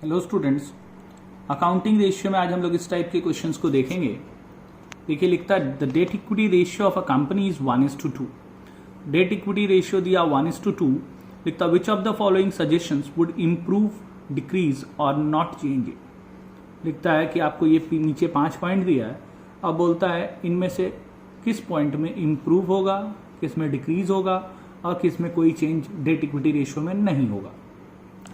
Hello students, accounting ratio में आज हम लोग इस टाइप के क्वेश्चंस को देखेंगे। देखिए लिखता है the debt equity ratio of a company is 1:2। Debt equity ratio दिया 1:2। लिखता which of the following suggestions would improve, decrease और नॉट चेंज इट। लिखता है कि आपको ये नीचे 5 पॉइंट दिया है। अब बोलता है इनमें से किस पॉइंट में इम्प्रूव होगा, किस में डिक्रीज होगा और किस में कोई चेंज डेट इक्विटी रेशियो में नहीं होगा।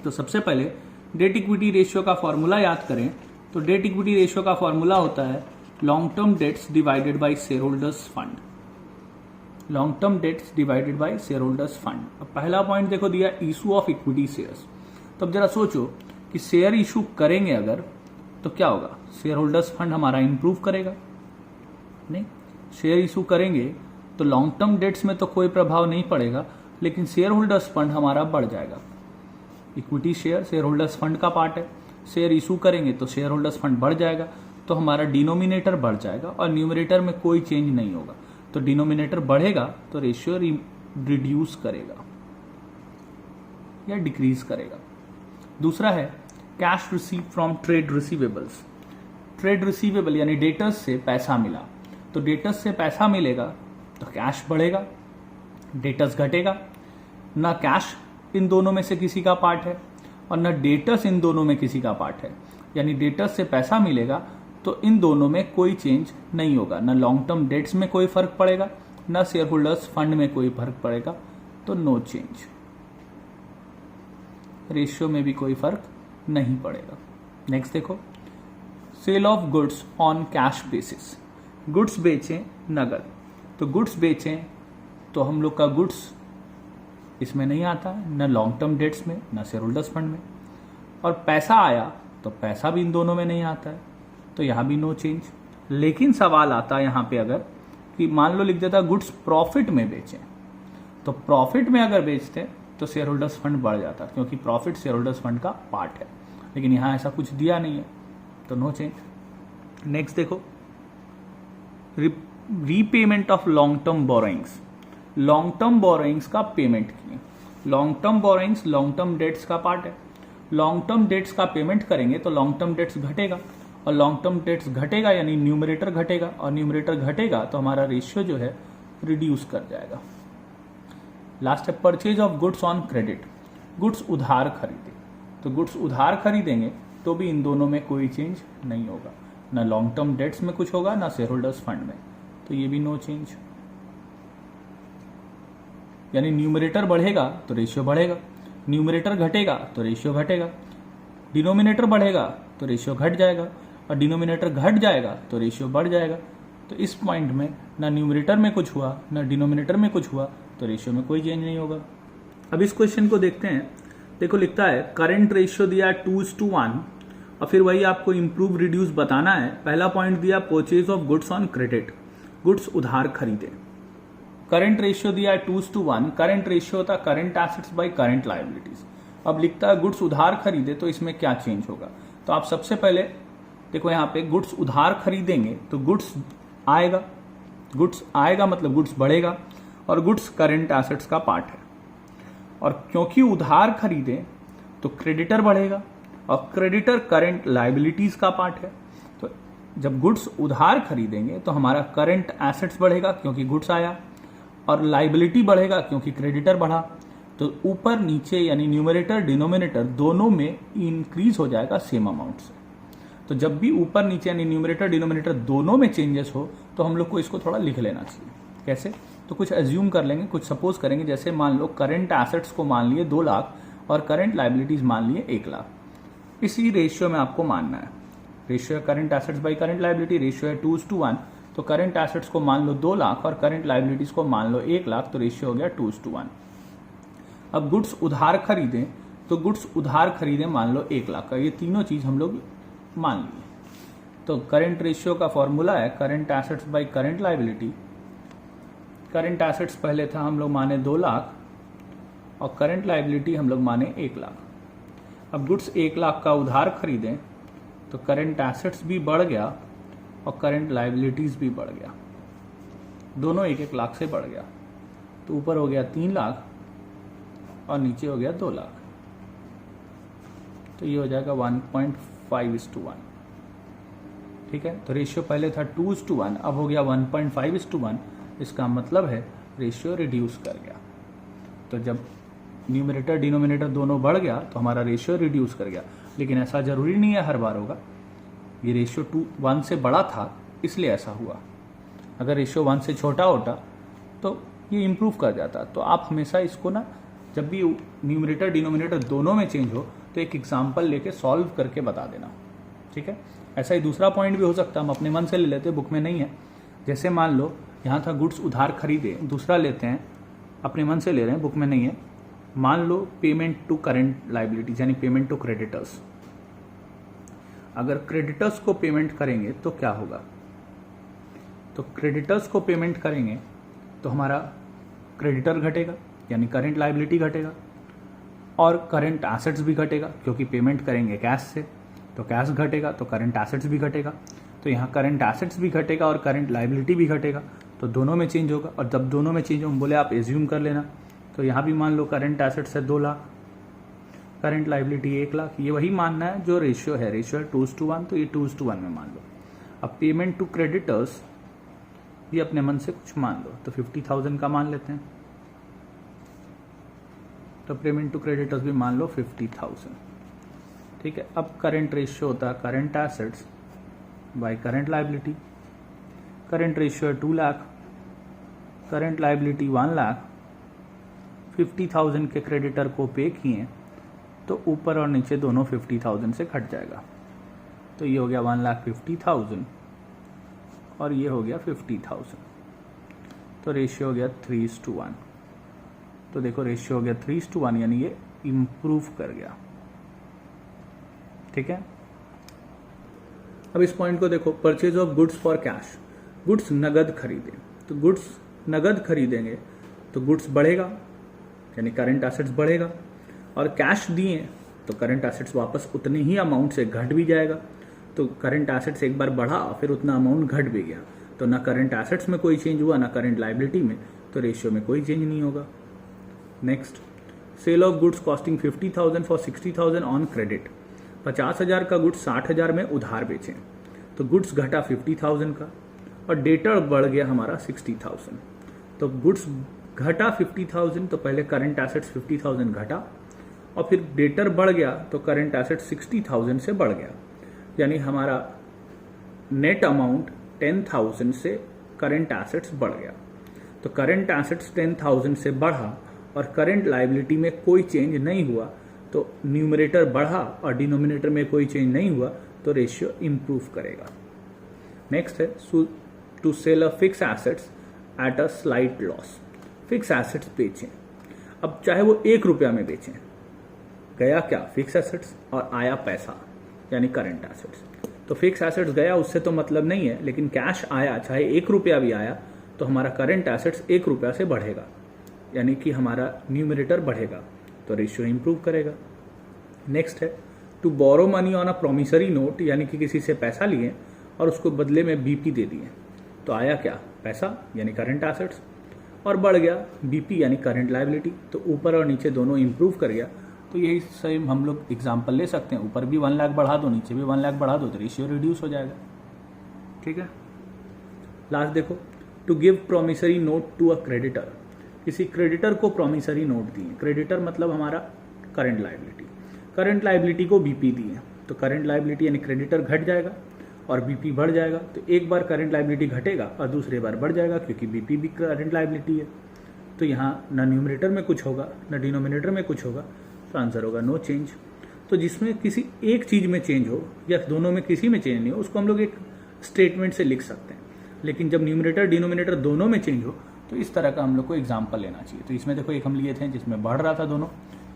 तो सबसे पहले डेट इक्विटी रेशियो का फॉर्मूला याद करें तो डेट इक्विटी रेशियो का फॉर्मूला होता है long term debts divided by share holders fund. Long term debts divided by share holders fund. अब पहला पॉइंट देखो दिया इशू ऑफ इक्विटी शेयर्स। तो अब जरा सोचो कि शेयर इशू करेंगे अगर तो क्या होगा, शेयर होल्डर्स फंड हमारा इंप्रूव करेगा नहीं। शेयर इशू करेंगे तो लॉन्ग टर्म डेट्स में तो कोई प्रभाव नहीं पड़ेगा, लेकिन शेयर होल्डर्स फंड हमारा बढ़ जाएगा। Equity share share holders fund का पार्ट है। शेयर इशू करेंगे तो शेयर होल्डर्स फंड बढ़ जाएगा, तो हमारा डिनोमिनेटर बढ़ जाएगा और न्यूमरेटर में कोई चेंज नहीं होगा। तो डिनोमिनेटर बढ़ेगा तो रेशियो रिड्यूस करेगा या डिक्रीज करेगा। दूसरा है cash receive from trade receivables. Trade receivable यानी डेटर्स से पैसा मिला, तो डेटर्स से पैसा मिलेगा तो कैश बढ़ेगा, डेटर्स घटेगा। ना कैश इन दोनों में से किसी का पार्ट है और ना डेटर्स इन दोनों में किसी का पार्ट है, यानी डेटर्स से पैसा मिलेगा तो इन दोनों में कोई चेंज नहीं होगा। ना लॉन्ग टर्म डेट्स में कोई फर्क पड़ेगा, ना शेयर होल्डर्स फंड में कोई फर्क पड़ेगा, तो नो चेंज। रेशियो में भी कोई फर्क नहीं पड़ेगा। नेक्स्ट देखो sale of goods on cash basis. Goods बेचें नगद, तो गुड्स बेचें तो हम लोग का गुड्स इसमें नहीं आता, न लॉन्ग टर्म डेट्स में न शेयर होल्डर्स फंड में। और पैसा आया तो पैसा भी इन दोनों में नहीं आता है, तो यहां भी नो चेंज। लेकिन सवाल आता है यहां पे अगर कि मान लो लिख देता गुड्स प्रॉफिट में बेचें, तो प्रॉफिट में अगर बेचते तो शेयर होल्डर्स फंड बढ़ जाता, क्योंकि प्रॉफिट शेयर होल्डर्स फंड का पार्ट है। लेकिन यहां ऐसा कुछ दिया नहीं है, तो नो चेंज। नेक्स्ट देखो repayment of long term borrowings. Long term borrowings का पेमेंट किए। Long term borrowings long term debts का पार्ट है। लॉन्ग टर्म डेट्स का पेमेंट करेंगे तो लॉन्ग टर्म डेट्स घटेगा, और लॉन्ग टर्म डेट्स घटेगा यानी न्यूमरेटर घटेगा, और न्यूमरेटर घटेगा तो हमारा रेशियो जो है रिड्यूस कर जाएगा। लास्ट है purchase of goods on credit. Goods उधार खरीदे, तो गुड्स उधार खरीदेंगे तो भी इन दोनों में कोई चेंज नहीं होगा, ना लॉन्ग टर्म डेट्स में कुछ होगा ना शेयर होल्डर्स फंड में, तो ये भी नो चेंज। यानी न्यूमरेटर बढ़ेगा तो रेशियो बढ़ेगा, न्यूमरेटर घटेगा तो रेशियो घटेगा, डिनोमिनेटर बढ़ेगा तो रेशियो घट जाएगा, और डिनोमिनेटर घट जाएगा तो रेशियो बढ़ जाएगा। तो इस पॉइंट में ना न्यूमरेटर में कुछ हुआ ना डिनोमिनेटर में कुछ हुआ, तो रेशियो में कोई चेंज नहीं होगा। अब इस क्वेश्चन को देखते हैं। देखो लिखता है करंट रेशियो दिया 2:1 और फिर वही आपको इंप्रूव रिड्यूस बताना है। पहला पॉइंट दिया purchase of goods on credit, goods उधार खरीदे। करंट रेशियो दिया है 2:1। करंट रेशियो होता है current assets by current liabilities. अब लिखता है गुड्स उधार खरीदे, तो इसमें क्या चेंज होगा। तो आप सबसे पहले देखो यहाँ पे गुड्स उधार खरीदेंगे तो गुड्स आएगा, गुड्स आएगा मतलब गुड्स बढ़ेगा, और गुड्स करंट एसेट्स का पार्ट है। और क्योंकि उधार खरीदे तो क्रेडिटर बढ़ेगा, और क्रेडिटर करंट लायबिलिटीज का पार्ट है। तो जब गुड्स उधार खरीदेंगे तो हमारा करंट एसेट्स बढ़ेगा क्योंकि गुड्स आया, और लाइबिलिटी बढ़ेगा क्योंकि क्रेडिटर बढ़ा। तो ऊपर नीचे यानी न्यूमरेटर डिनोमिनेटर दोनों में इंक्रीज हो जाएगा सेम अमाउंट से। तो जब भी ऊपर नीचे यानी न्यूमरेटर डिनोमिनेटर दोनों में चेंजेस हो तो हम लोग को इसको थोड़ा लिख लेना चाहिए। कैसे, तो कुछ एज्यूम कर लेंगे, कुछ सपोज करेंगे। जैसे मान लो करंट एसेट्स को मान लिए 2 लाख और करंट लाइबिलिटीज मान लिए 1 लाख। इसी रेशियो में आपको मानना है। Ratio current assets by current liability, ratio है 2:1। तो करंट एसेट्स को मान लो 2 लाख और करंट लायबिलिटीज को मान लो 1 लाख, तो रेशियो हो गया 2:1। अब गुड्स उधार खरीदें तो गुड्स उधार खरीदें मान लो 1 लाख का, ये तीनों चीज हम लोग मान लिए। तो करंट रेशियो का फॉर्मूला है current assets by current liability. Current assets पहले था हम लोग माने 2 लाख और करंट लायबिलिटी हम लोग माने 1 लाख। अब गुड्स 1 लाख का उधार खरीदें तो करंट एसेट्स भी बढ़ गया और करंट लायबिलिटीज भी बढ़ गया, दोनों 1-1 लाख से बढ़ गया। तो ऊपर हो गया 3 लाख और नीचे हो गया 2 लाख। तो ये हो जाएगा 1.5:1। ठीक है, तो रेशियो पहले था 2:1, अब हो गया 1.5:1। इसका मतलब है रेशियो रिड्यूस कर गया। तो जब न्यूमरेटर डिनोमिनेटर दोनों बढ़ गया तो हमारा रेशियो रिड्यूस कर गया, लेकिन ऐसा जरूरी नहीं है हर बार होगा। ये रेशियो 1 से बड़ा था इसलिए ऐसा हुआ। अगर रेशियो 1 से छोटा होता तो ये इम्प्रूव कर जाता। तो आप हमेशा इसको ना, जब भी न्यूमरेटर डिनोमिनेटर दोनों में चेंज हो तो एक एग्जाम्पल लेके सॉल्व करके बता देना। ठीक है, ऐसा ही दूसरा पॉइंट भी हो सकता है, हम अपने मन से ले लेते, बुक में नहीं है। जैसे मान लो यहाँ था गुड्स उधार खरीदे, दूसरा लेते हैं, अपने मन से ले रहे हैं, बुक में नहीं है। मान लो पेमेंट टू करेंट लाइबिलिटीज यानी पेमेंट टू क्रेडिटर्स। अगर क्रेडिटर्स को पेमेंट करेंगे तो क्या होगा? तो क्रेडिटर्स को पेमेंट करेंगे तो हमारा क्रेडिटर घटेगा यानी करेंट लाइबिलिटी घटेगा, और करेंट एसेट्स भी घटेगा क्योंकि पेमेंट करेंगे कैश से, तो कैश घटेगा तो करेंट एसेट्स भी घटेगा। तो यहाँ करेंट एसेट्स भी घटेगा और करेंट लाइबिलिटी भी घटेगा, तो दोनों में चेंज होगा। और जब दोनों में चेंज हो, बोले आप एज्यूम कर लेना, तो यहाँ भी मान लो करेंट एसेट्स है 2 लाख, करेंट लाइबिलिटी 1 लाख। ये वही मानना है जो रेशियो है, रेशियो है 2:1, तो ये 2:1 में मान लो। अब पेमेंट टू क्रेडिटर्स ये अपने मन से कुछ मान लो, तो 50,000 का मान लेते हैं। तो पेमेंट टू क्रेडिटर्स भी मान लो 50,000। ठीक है, अब करंट रेशियो होता है current assets by current liability. Current ratio है 2 लाख, करंट लाइबिलिटी 1 लाख। 50,000 के क्रेडिटर को पे किए तो ऊपर और नीचे दोनों 50,000 से घट जाएगा। तो ये हो गया 1,50,000 और ये हो गया 50,000। तो रेशियो हो गया 3:1। तो देखो रेशियो हो गया 3:1 यानी ये इम्प्रूव कर गया। ठीक है, अब इस पॉइंट को देखो, purchase of goods for cash. Goods नगद खरीदे, तो गुड्स नगद खरीदेंगे तो गुड्स बढ़ेगा यानी करंट एसेट्स बढ़ेगा, और कैश दिए तो करंट एसेट्स वापस उतने ही अमाउंट से घट भी जाएगा। तो करंट एसेट्स एक बार बढ़ा फिर उतना अमाउंट घट भी गया, तो ना करंट एसेट्स में कोई चेंज हुआ ना करंट लाइबिलिटी में, तो रेशियो में कोई चेंज नहीं होगा। Next, sale of goods costing 50,000 for 60,000 on credit. 50,000 का गुड्स 60,000 में उधार बेचें, तो गुड्स घटा 50,000 का और डेटर बढ़ गया हमारा 60,000। तो गुड्स घटा 50,000 तो पहले करंट एसेट्स 50,000 घटा, और फिर डेटर बढ़ गया तो करंट एसेट्स 60,000 से बढ़ गया, यानी हमारा नेट अमाउंट 10,000 से करंट एसेट्स बढ़ गया। तो करंट एसेट्स 10,000 से बढ़ा और करंट लाइबिलिटी में कोई चेंज नहीं हुआ, तो न्यूमरेटर बढ़ा और डिनोमिनेटर में कोई चेंज नहीं हुआ, तो रेशियो इंप्रूव करेगा। नेक्स्ट है to sell a fix assets at a slight loss. Fix assets बेचें, अब चाहे वो 1 रुपया में बेचें, गया क्या? फिक्स एसेट्स, और आया पैसा यानी करंट एसेट्स। तो फिक्स एसेट्स गया उससे तो मतलब नहीं है, लेकिन कैश आया, चाहे 1 रुपया भी आया, तो हमारा करंट एसेट्स 1 रुपया से बढ़ेगा, यानी कि हमारा न्यूमरेटर बढ़ेगा, तो रेशियो इंप्रूव करेगा। नेक्स्ट है to borrow money on a promissory note, यानी कि किसी से पैसा लिए और उसको बदले में बीपी दे दिए, तो आया क्या? पैसा यानी करंट एसेट्स, और बढ़ गया बीपी यानी करंट लाइबिलिटी, तो ऊपर और नीचे दोनों इंप्रूव कर गया। तो यही सेम हम लोग एग्जाम्पल ले सकते हैं, ऊपर भी 1 लाख बढ़ा दो, नीचे भी 1 लाख बढ़ा दो, तो रेशियो रिड्यूस हो जाएगा। ठीक है, लास्ट देखो, to give promissory note to a creditor. किसी क्रेडिटर को प्रोमिसरी नोट दिए, क्रेडिटर मतलब हमारा करंट लाइबिलिटी, करंट लाइबिलिटी को बीपी दिए, तो करंट लाइबिलिटी यानी क्रेडिटर घट जाएगा और बीपी बढ़ जाएगा। तो एक बार करंट लाइबिलिटी घटेगा और दूसरी बार बढ़ जाएगा, क्योंकि बीपी भी करंट लाइबिलिटी है। तो यहाँ ना न्यूमरेटर में कुछ होगा ना डिनोमिनेटर में कुछ होगा, तो आंसर होगा नो चेंज। तो जिसमें किसी एक चीज में चेंज हो या दोनों में किसी में चेंज नहीं हो, उसको हम लोग एक स्टेटमेंट से लिख सकते हैं। लेकिन जब न्यूमरेटर डिनोमिनेटर दोनों में चेंज हो, तो इस तरह का हम लोग को एग्जाम्पल लेना चाहिए। तो इसमें देखो, एक हम लिए थे जिसमें बढ़ रहा था दोनों,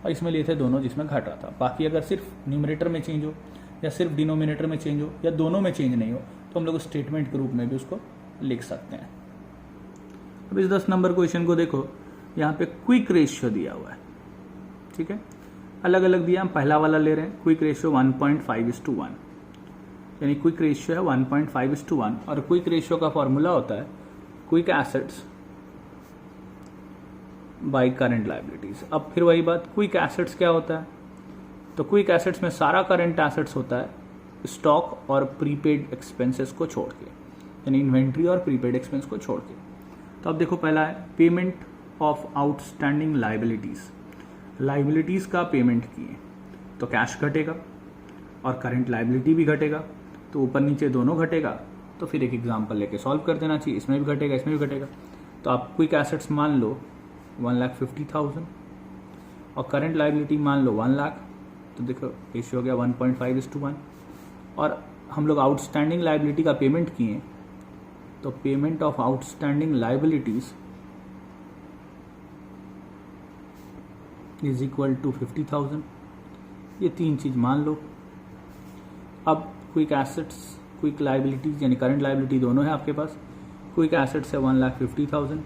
और इसमें लिए थे दोनों जिसमें घट रहा था। बाकी अगर सिर्फ न्यूमरेटर में चेंज हो या सिर्फ डिनोमिनेटर में चेंज हो या दोनों में चेंज नहीं हो, तो हम लोग स्टेटमेंट के रूप में भी उसको लिख सकते हैं। अब इस 10 नंबर क्वेश्चन को देखो, यहाँ पे क्विक रेशियो दिया हुआ है। ठीक है, अलग अलग दिया, हम पहला वाला ले रहे हैं, क्विक रेशियो 1.5:1, यानी क्विक रेशियो है 1.5:1, और क्विक रेशियो का फॉर्मूला होता है quick assets by current liabilities. अब फिर वही बात, क्विक एसेट्स क्या होता है? तो क्विक एसेट्स में सारा करंट एसेट्स होता है स्टॉक और प्रीपेड एक्सपेंसेस को छोड़ के, यानी इन्वेंट्री और प्रीपेड एक्सपेंस को छोड़ के। तो अब देखो पहला है payment of outstanding liabilities. Liabilities का पेमेंट किए तो कैश घटेगा और करंट लाइबिलिटी भी घटेगा, तो ऊपर नीचे दोनों घटेगा। तो फिर एक एग्जांपल लेके सॉल्व कर देना चाहिए, इसमें भी घटेगा इसमें भी घटेगा। तो आप क्विक एसेट्स मान लो 1,50,000 और करंट लाइबिलिटी मान लो 1 लाख, तो देखो रेशियो हो गया 1.5:1। और हम लोग आउटस्टैंडिंग लाइबिलिटी का पेमेंट किए, तो payment of outstanding liabilities is equal to 50,000। ये 3 चीज मान लो। अब क्विक एसेट्स क्विक लाइबिलिटीज यानी करंट लाइबिलिटी दोनों है आपके पास। क्विक एसेट्स है 1,50,000,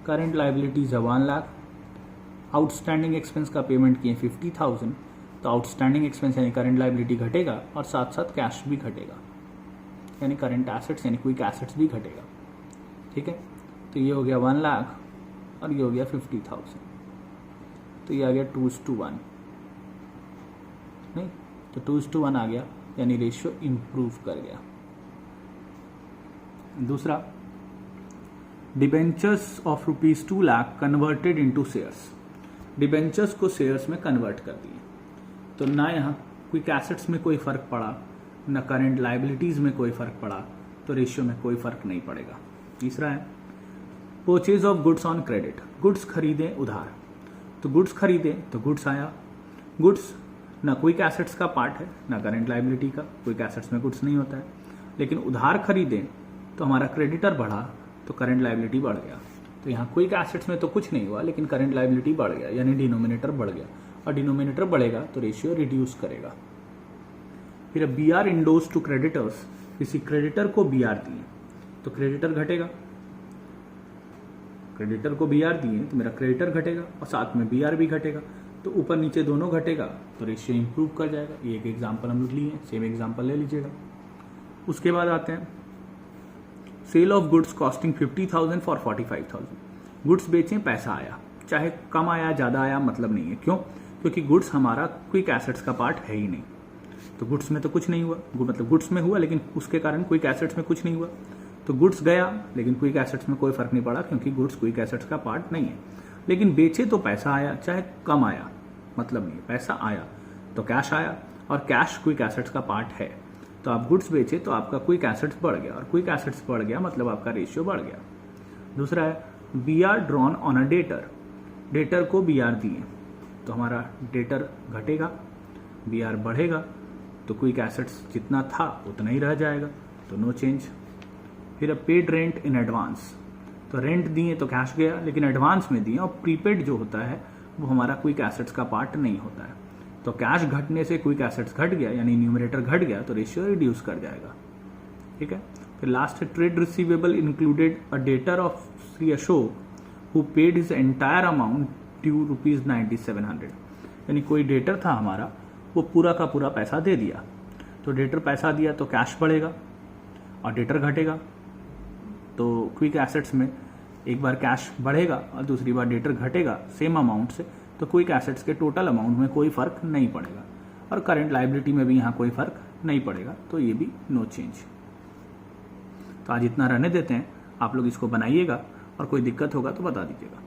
करंट लाइबिलिटीज है 1 लाख, आउटस्टैंडिंग एक्सपेंस का पेमेंट किए 50,000, तो आउटस्टैंडिंग एक्सपेंस यानी करंट लाइबिलिटी घटेगा और साथ साथ कैश भी घटेगा, यानी करंट एसेट्स यानी क्विक एसेट्स भी घटेगा। ठीक है, तो ये हो गया 1 लाख और ये हो गया 50,000, तो ये आ गया 2:1, नहीं तो 2:1 आ गया, यानी रेशियो इंप्रूव कर गया। दूसरा, debentures of ₹2 lakh converted into shares. Debentures को शेयर्स में कन्वर्ट कर दिए, तो ना यहाँ क्विक एसेट्स में कोई फर्क पड़ा ना करंट लाइबिलिटीज में कोई फर्क पड़ा, तो रेशियो में कोई फर्क नहीं पड़ेगा। तीसरा है purchase of goods on credit. Goods खरीदें उधार, तो गुड्स खरीदें तो गुड्स आया। गुड्स ना क्विक एसेट्स का पार्ट है ना करंट लाइबिलिटी का, क्विक एसेट्स में गुड्स नहीं होता है। लेकिन उधार खरीदें तो हमारा क्रेडिटर बढ़ा तो करंट लाइबिलिटी बढ़ गया। तो यहाँ क्विक एसेट्स में तो कुछ नहीं हुआ लेकिन करंट लाइबिलिटी बढ़ गया, यानी डिनोमिनेटर बढ़ गया, और डिनोमिनेटर बढ़ेगा तो रेशियो रिड्यूस करेगा। फिर B R endorse to creditors, किसी क्रेडिटर को बी आर दिए तो क्रेडिटर घटेगा, क्रेडिटर को बी आर दिए तो मेरा क्रेडिटर घटेगा और साथ में बी आर भी घटेगा, तो ऊपर नीचे दोनों घटेगा तो रेशियो इंप्रूव कर जाएगा। ये एक एग्जाम्पल हम लोग लिए हैं, सेम एग्जाम्पल ले लीजिएगा। उसके बाद आते हैं sale of goods costing 50,000 for 45,000। Goods बेचें, पैसा आया, चाहे कम आया ज़्यादा आया मतलब नहीं है। क्यों? क्योंकि गुड्स हमारा क्विक एसेट्स का पार्ट है ही नहीं, तो गुड्स में तो कुछ नहीं हुआ, मतलब गुड्स में हुआ लेकिन उसके कारण क्विक एसेट्स में कुछ नहीं हुआ। तो गुड्स गया लेकिन क्विक एसेट्स में कोई फर्क नहीं पड़ा क्योंकि गुड्स क्विक एसेट्स का पार्ट नहीं है। लेकिन बेचे तो पैसा आया, चाहे कम आया मतलब नहीं, पैसा आया तो कैश आया, और कैश क्विक एसेट्स का पार्ट है। तो आप गुड्स बेचे तो आपका क्विक एसेट्स बढ़ गया, और क्विक एसेट्स बढ़ गया मतलब आपका रेशियो बढ़ गया। दूसरा है B R drawn on a debtor. Debtor को बी आर दिए तो हमारा डेटर घटेगा, बी आर बढ़ेगा, तो क्विक एसेट्स जितना था उतना ही रह जाएगा, तो नो चेंज। फिर पेड रेंट इन एडवांस, तो रेंट दिए तो कैश गया लेकिन एडवांस में दिए, और प्रीपेड जो होता है वो हमारा क्विक एसेट्स का पार्ट नहीं होता है, तो कैश घटने से क्विक एसेट्स घट गया यानी न्यूमरेटर घट गया तो रेशियो रिड्यूस कर जाएगा। ठीक है, फिर लास्ट है trade receivable included a debtor of Shri Ashok who paid his entire amount due ₹9700। यानी कोई डेटर था हमारा, वो पूरा का पूरा पैसा दे दिया, तो डेटर पैसा दिया तो कैश बढ़ेगा और डेटर घटेगा। तो क्विक एसेट्स में एक बार कैश बढ़ेगा और दूसरी बार डेटर घटेगा सेम अमाउंट से, तो क्विक एसेट्स के टोटल अमाउंट में कोई फर्क नहीं पड़ेगा, और करंट लाइबिलिटी में भी यहाँ कोई फर्क नहीं पड़ेगा, तो ये भी नो चेंज। तो आज इतना रहने देते हैं, आप लोग इसको बनाइएगा और कोई दिक्कत होगा तो बता दीजिएगा।